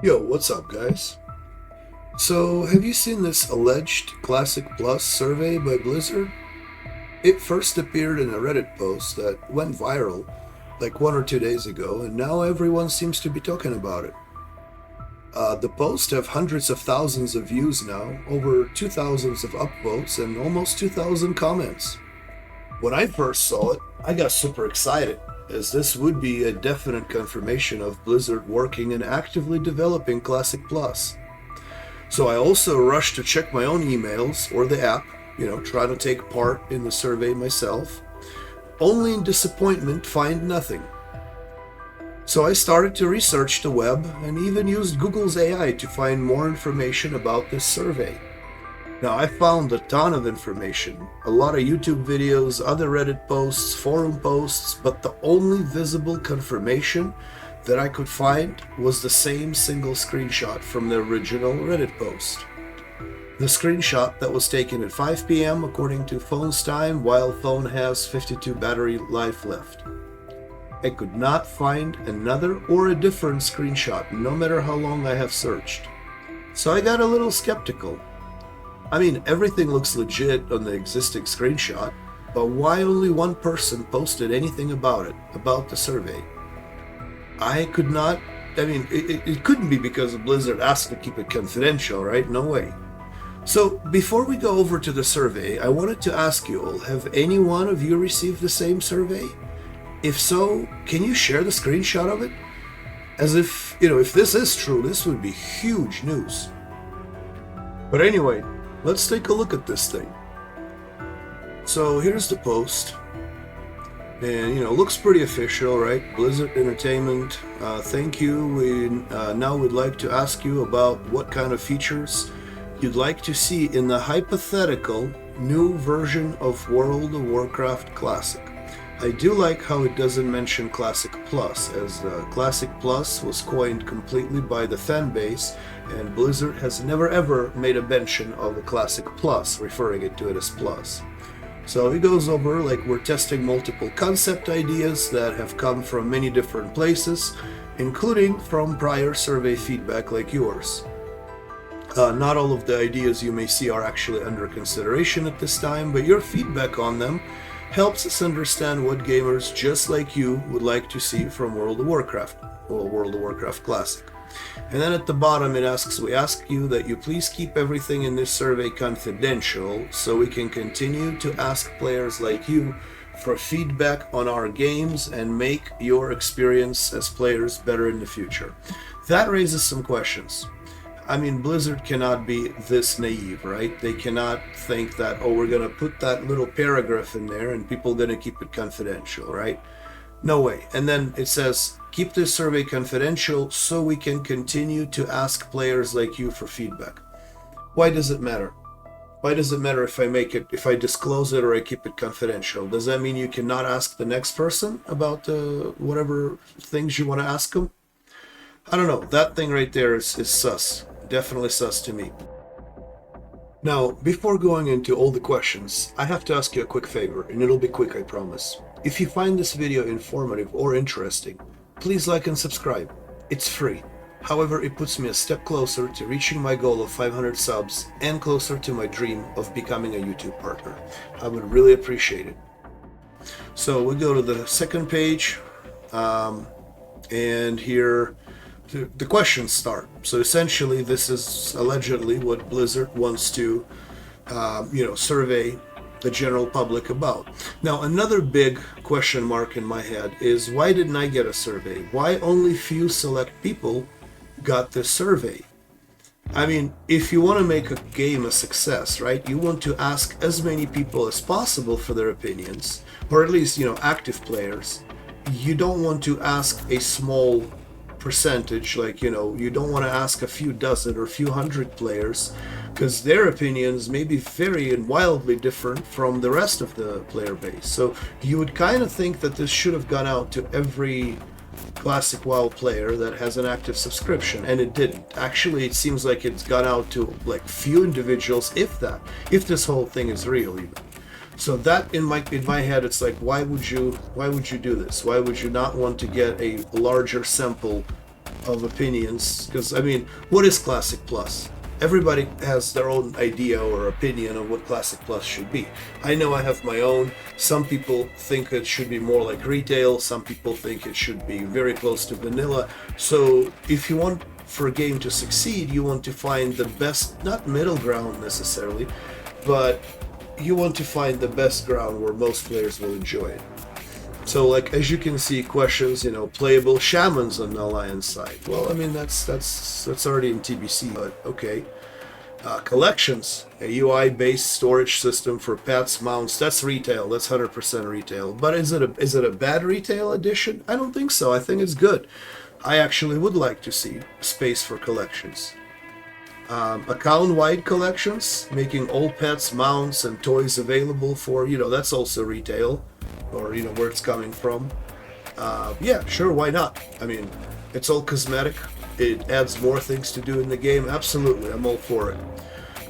Yo, what's up, guys? So, have you seen this alleged Classic Plus survey by Blizzard? It first appeared in a Reddit post that went viral like 1 or 2 days ago, and now everyone seems to be talking about it. The post have hundreds of thousands of views now, over 2,000 of upvotes, and almost 2,000 comments. When I first saw it, I got super excited, as this would be a definite confirmation of Blizzard working and actively developing Classic Plus. So I also rushed to check my own emails or the app, try to take part in the survey myself. Only in disappointment find nothing. So I started to research the web and even used Google's AI to find more information about this survey. Now, I found a ton of information, a lot of YouTube videos, other Reddit posts, forum posts, but the only visible confirmation that I could find was the same single screenshot from the original Reddit post. The screenshot that was taken at 5 p.m. according to phone's time, while phone has 52 battery life left. I could not find another or a different screenshot, no matter how long I have searched. So I got a little skeptical. I mean, everything looks legit on the existing screenshot, but why only one person posted anything about it, about the survey? It couldn't be because Blizzard asked to keep it confidential, right? No way. So, before we go over to the survey, I wanted to ask you all, have any one of you received the same survey? If so, can you share the screenshot of it? As if, if this is true, this would be huge news. But anyway, let's take a look at this thing. So here's the post. And, looks pretty official, right? Blizzard Entertainment, thank you. Now we'd like to ask you about what kind of features you'd like to see in the hypothetical new version of World of Warcraft Classic. I do like how it doesn't mention Classic Plus, as Classic Plus was coined completely by the fan base, and Blizzard has never ever made a mention of a Classic Plus, referring to it as Plus. So he goes over like we're testing multiple concept ideas that have come from many different places, including from prior survey feedback like yours. Not all of the ideas you may see are actually under consideration at this time, but your feedback on them helps us understand what gamers just like you would like to see from World of Warcraft, or World of Warcraft Classic. And then at the bottom it asks, we ask you that you please keep everything in this survey confidential so we can continue to ask players like you for feedback on our games and make your experience as players better in the future. That raises some questions. I mean, Blizzard cannot be this naive, right? They cannot think that, oh, we're going to put that little paragraph in there and people are going to keep it confidential, right? No way. And then it says, keep this survey confidential so we can continue to ask players like you for feedback. Why does it matter? Why does it matter if I disclose it or I keep it confidential? Does that mean you cannot ask the next person about whatever things you want to ask them? I don't know. That thing right there is sus. Definitely sus to me. Now, before going into all the questions, I have to ask you a quick favor, and it'll be quick, I promise. If you find this video informative or interesting, please like and subscribe. It's free. However, it puts me a step closer to reaching my goal of 500 subs and closer to my dream of becoming a YouTube partner. I would really appreciate it. So we go to the second page, and here the questions start. So essentially, this is allegedly what Blizzard wants to, survey the general public about. Now, another big question mark in my head is, why didn't I get a survey? Why only few select people got this survey? I mean, if you want to make a game a success, right, you want to ask as many people as possible for their opinions, or at least, active players. You don't want to ask a small percentage, you don't want to ask a few dozen or a few hundred players, because their opinions may be very and wildly different from the rest of the player base. So you would kind of think that this should have gone out to every Classic WoW player that has an active subscription, and it didn't. Actually, it seems like it's gone out to like few individuals, if if this whole thing is real even. So that in my head, it's like, why would you do this? Why would you not want to get a larger sample of opinions, because I mean, what is Classic Plus? Everybody has their own idea or opinion of what Classic Plus should be. I know I have my own. Some people think it should be more like retail. Some people think it should be very close to vanilla. So if you want for a game to succeed, you want to find the best, not middle ground necessarily, but you want to find the best ground where most players will enjoy it. So, like, as you can see, questions, playable shamans on the Alliance side. Well, I mean, that's already in TBC, but okay. Collections, a UI-based storage system for pets, mounts. That's retail. That's 100% retail. But is it a bad retail edition? I don't think so. I think it's good. I actually would like to see space for collections. Account-wide collections, making all pets, mounts, and toys available for, that's also retail, or, where it's coming from. Yeah, sure, why not? I mean, it's all cosmetic. It adds more things to do in the game. Absolutely, I'm all for it.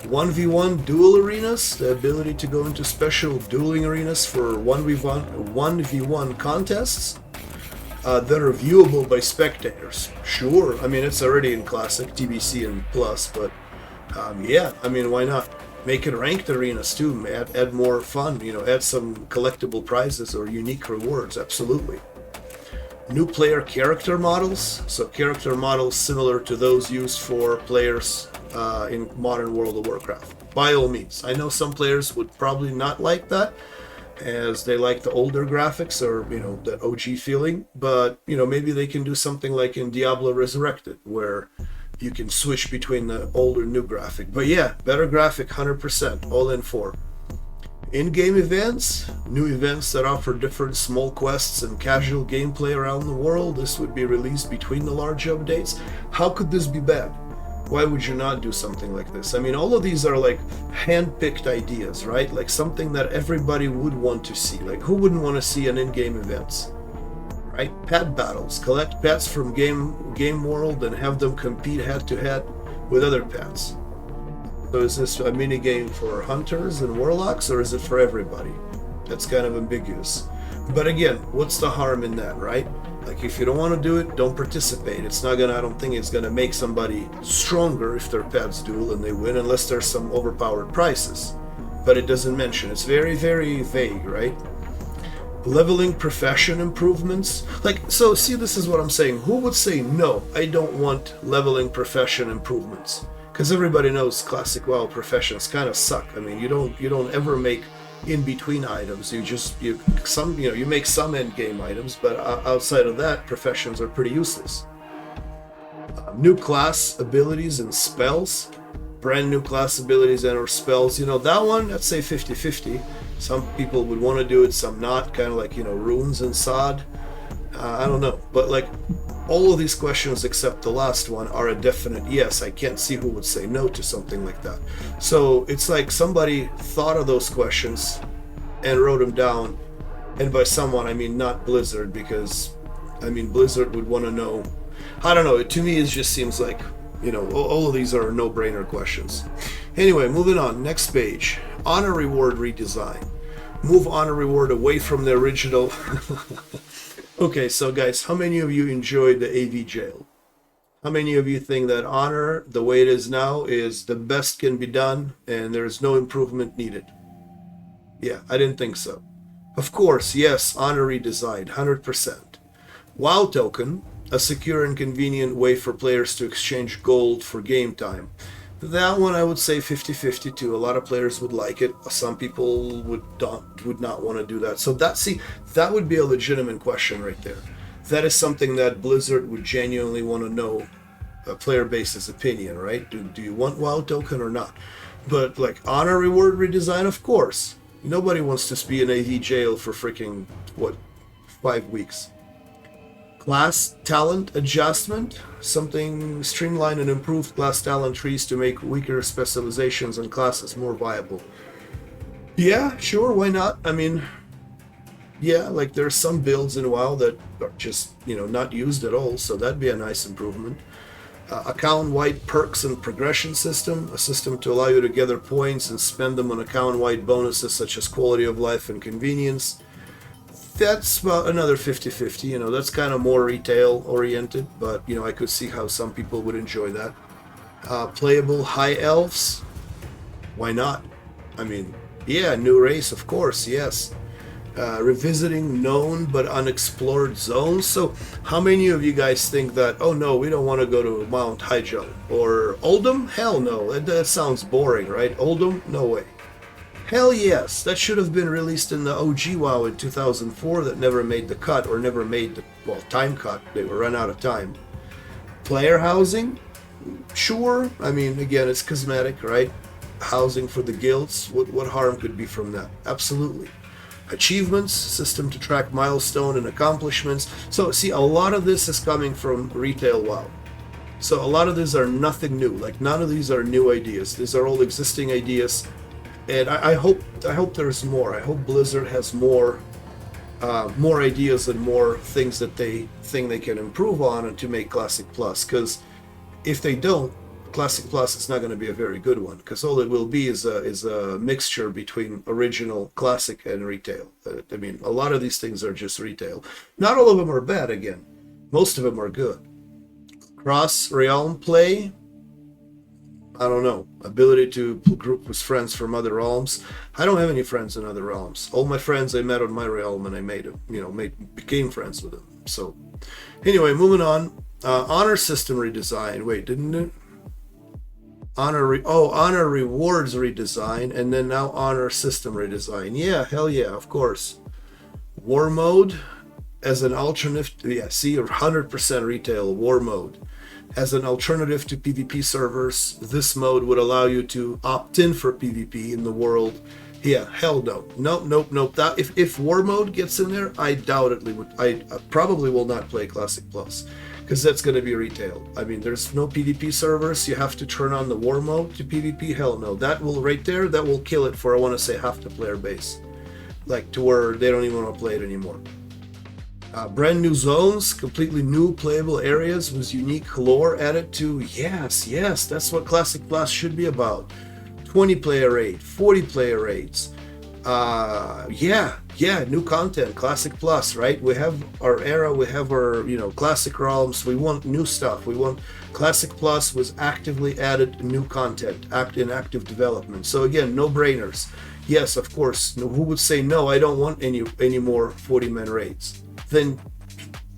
1v1 duel arenas, the ability to go into special dueling arenas for 1v1 contests that are viewable by spectators. Sure, I mean, it's already in Classic, TBC, and Plus, but yeah, I mean, why not? Make it ranked arenas too, add more fun, add some collectible prizes or unique rewards, absolutely. New player character models, so character models similar to those used for players in modern World of Warcraft. By all means, I know some players would probably not like that, as they like the older graphics or, that OG feeling, but, maybe they can do something like in Diablo Resurrected, where you can switch between the old or new graphic. But yeah, better graphic, 100%, all in for. In-game events, new events that offer different small quests and casual gameplay around the world. This would be released between the large updates. How could this be bad? Why would you not do something like this? I mean, all of these are like hand-picked ideas, right? Like something that everybody would want to see. Like, who wouldn't want to see an in-game events? Right? Pet battles. Collect pets from game world and have them compete head-to-head with other pets. So is this a mini game for hunters and warlocks, or is it for everybody? That's kind of ambiguous. But again, what's the harm in that, right? Like, if you don't want to do it, don't participate. It's not gonna, I don't think it's gonna make somebody stronger if their pets duel and they win, unless there's some overpowered prizes. But it doesn't mention. It's very, very vague, right? Leveling profession improvements. Like, so see, this is what I'm saying. Who would say, no, I don't want leveling profession improvements? Because everybody knows Classic WoW professions kind of suck. I mean, you don't ever make in-between items. You make some end-game items, but outside of that, professions are pretty useless. New class abilities and spells. Brand new class abilities and or spells. That one, I'd say 50-50. Some people would want to do it, some not. Kind of like, runes and sod. I don't know. But like, all of these questions except the last one are a definite yes. I can't see who would say no to something like that. So it's like somebody thought of those questions and wrote them down. And by someone, I mean not Blizzard, because I mean Blizzard would want to know. I don't know. To me, it just seems like, all of these are no-brainer questions. Anyway, moving on. Next page. Honor reward redesign. Move honor reward away from the original. Okay, so guys, how many of you enjoyed the AV jail? How many of you think that honor, the way it is now, is the best can be done and there is no improvement needed? Yeah, I didn't think so. Of course, yes, honor redesigned, 100%. WoW token, a secure and convenient way for players to exchange gold for game time. That one I would say 50-50 too. A lot of players would like it. Some people would not want to do that. So that would be a legitimate question right there. That is something that Blizzard would genuinely want to know a player base's opinion, right? Do you want WoW token or not? But like honor reward redesign, of course. Nobody wants to be in AV jail for freaking 5 weeks. Class talent adjustment, something streamlined and improved class talent trees to make weaker specializations and classes more viable. Yeah, sure, why not? I mean, yeah, like there's some builds in WoW that are just, not used at all, so that'd be a nice improvement. Account-wide perks and progression system, a system to allow you to gather points and spend them on account-wide bonuses such as quality of life and convenience. That's about another 50-50. That's kind of more retail oriented, but I could see how some people would enjoy that. Playable high elves, why not? I mean, yeah, new race, of course, yes. Revisiting known but unexplored zones. So, how many of you guys think that, oh no, we don't want to go to Mount Hyjal? Or Oldham? Hell no, that sounds boring, right? Oldham? No way. Hell yes, that should have been released in the OG WoW in 2004 that never made the cut, or never made the, time cut. They were run out of time. Player housing? Sure. I mean, again, it's cosmetic, right? Housing for the guilds. What harm could be from that? Absolutely. Achievements, system to track milestone and accomplishments. So see, a lot of this is coming from retail WoW. So a lot of these are nothing new. Like, none of these are new ideas. These are all existing ideas. And I hope there's more. I hope Blizzard has more ideas and more things that they think they can improve on and to make Classic Plus. Because if they don't, Classic Plus is not going to be a very good one, because all it will be is a mixture between original, classic, and retail. I mean, a lot of these things are just retail. Not all of them are bad, again. Most of them are good. Cross-realm play? I don't know. Ability to group with friends from other realms. I don't have any friends in other realms. All my friends I met on my realm, and I became friends with them. So, anyway, moving on. Honor system redesign. Wait, didn't it? Honor rewards redesign, and then now honor system redesign. Yeah, hell yeah, of course. War mode as an alternative. Yeah, see, 100% retail war mode. As an alternative to PvP servers, this mode would allow you to opt in for PvP in the world. Yeah, hell no. Nope. That if war mode gets in there, I probably will not play Classic Plus, because that's going to be retail. I mean, there's no PvP servers. You have to turn on the war mode to PvP. Hell no. That will kill it for, I want to say, half the player base. Like, to where they don't even want to play it anymore. Brand new zones, completely new playable areas with unique lore added to. Yes, that's what Classic Plus should be about. 20 player raid, 40 player raids. New content, Classic Plus, right? We have our era, we have our, classic realms. We want new stuff. We want Classic Plus with actively added new content, in active development. So again, no brainers. Yes, of course. Who would say no? I don't want any more 40-man raids. Then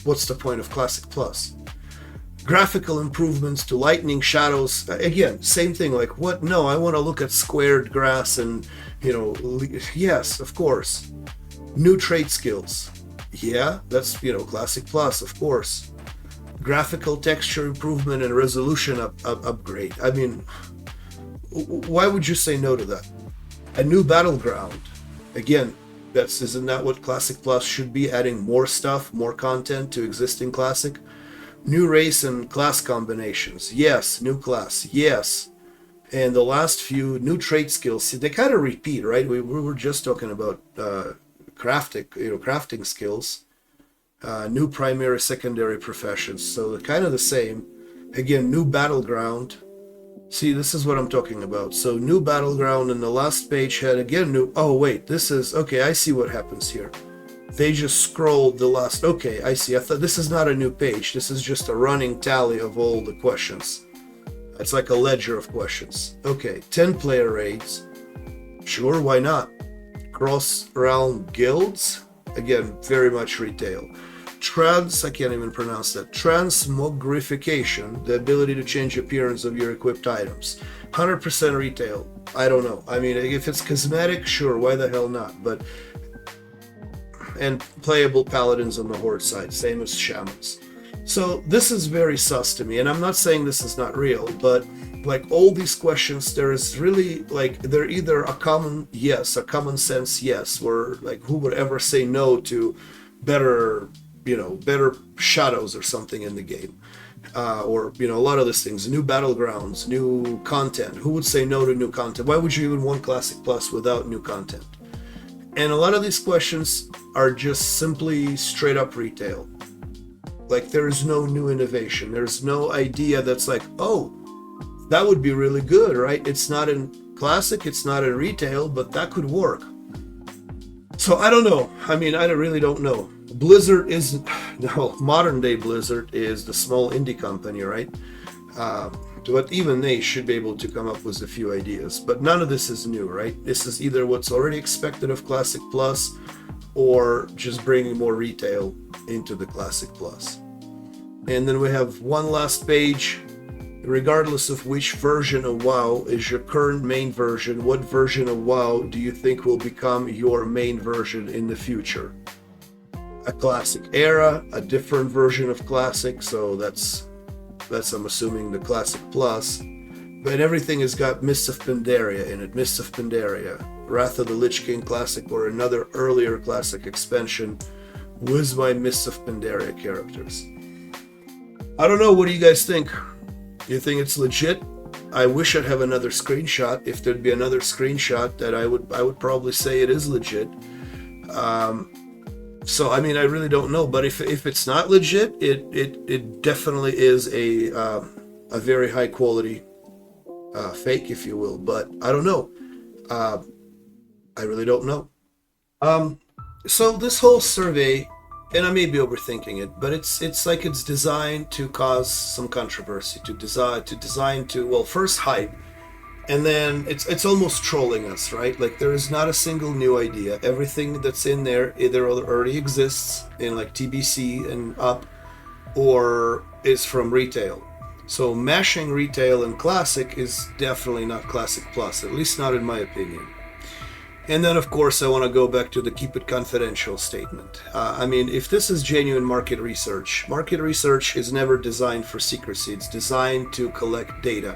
what's the point of Classic Plus? Graphical improvements to lightning, shadows. Again, same thing. Like, what? No, I want to look at squared grass and, yes, of course. New trait skills. Yeah, that's, Classic Plus, of course. Graphical texture improvement and resolution upgrade. I mean, why would you say no to that? A new battleground. Again, isn't that what Classic Plus should be? Adding more stuff, more content to existing Classic. New race and class combinations. Yes. New class. Yes. And the last few, new trait skills. They kind of repeat, right? We were just talking about crafting skills. New primary, secondary professions. So they're kind of the same. Again, new battleground. See, this is what I'm talking about. So new battleground, and the last page had again new. Oh wait, this is okay. I see what happens here. They just scrolled the last. Okay, I see. I thought this is not a new page. This is just a running tally of all the questions. It's like a ledger of questions. Okay, 10 player raids. Sure, why not? Cross realm guilds. Again, very much retail. I can't even pronounce that. Transmogrification, the ability to change appearance of your equipped items. 100% retail. I don't know. I mean, if it's cosmetic, sure, why the hell not? But, and playable paladins on the horde side, same as shamans. So this is very sus to me, and I'm not saying this is not real, but like all these questions, there is really like, they're either a common sense yes, where like who would ever say no to better shadows or something in the game, or a lot of these things, new battlegrounds, new content. Who would say no to new content? Why would you even want Classic Plus without new content? And a lot of these questions are just simply straight up retail. Like, there is no new innovation. There's no idea that's like, oh, that would be really good, right? It's not in Classic, it's not in retail, but that could work. So I don't know. I mean, I really don't know. Blizzard is no modern day Blizzard is the small indie company, right? Uh, but even they should be able to come up with a few ideas. But none of this is new, right? This is either what's already expected of Classic Plus, or just bringing more retail into the Classic Plus. And then we have one last page. Regardless of which version of WoW is your current main version, what version of WoW do you think will become your main version in the future? A Classic era, a different version of Classic, so that's I'm assuming the Classic Plus. But everything has got Mists of Pandaria in it, Mists of Pandaria, Wrath of the Lich King Classic, or another earlier Classic expansion with my Mists of Pandaria characters. I don't know, what do you guys think? You think it's legit? I wish I'd have another screenshot. If there'd be another screenshot, that I would probably say it is legit. So I mean, I really don't know. But if it's not legit, it definitely is a very high quality fake, if you will. But I don't know. I really don't know. So this whole survey, and I may be overthinking it, but it's like it's designed to cause some controversy, to design to well, first hype, and then it's almost trolling us, right? Like there is not a single new idea. Everything that's in there either already exists in like TBC and up, or is from retail. So mashing retail and classic is definitely not Classic Plus, at least not in my opinion. And then, of course, I want to go back to the keep it confidential statement. I mean, if this is genuine market research is never designed for secrecy. It's designed to collect data.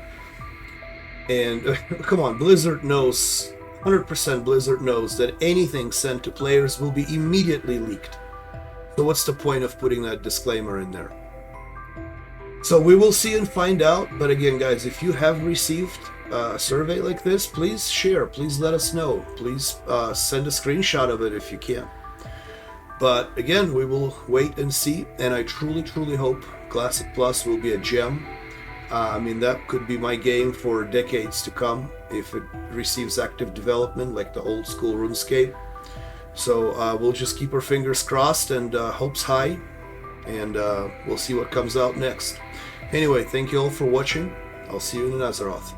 And come on, Blizzard knows, 100% Blizzard knows that anything sent to players will be immediately leaked. So what's the point of putting that disclaimer in there? So we will see and find out. But again, guys, if you have received a survey like this, please share, please let us know, please send a screenshot of it if you can. But again, we will wait and see, and I truly hope Classic Plus will be a gem. I mean, that could be my game for decades to come if it receives active development like the old school RuneScape. So we'll just keep our fingers crossed and hopes high, and we'll see what comes out next. Anyway, thank you all for watching. I'll see you in Azeroth.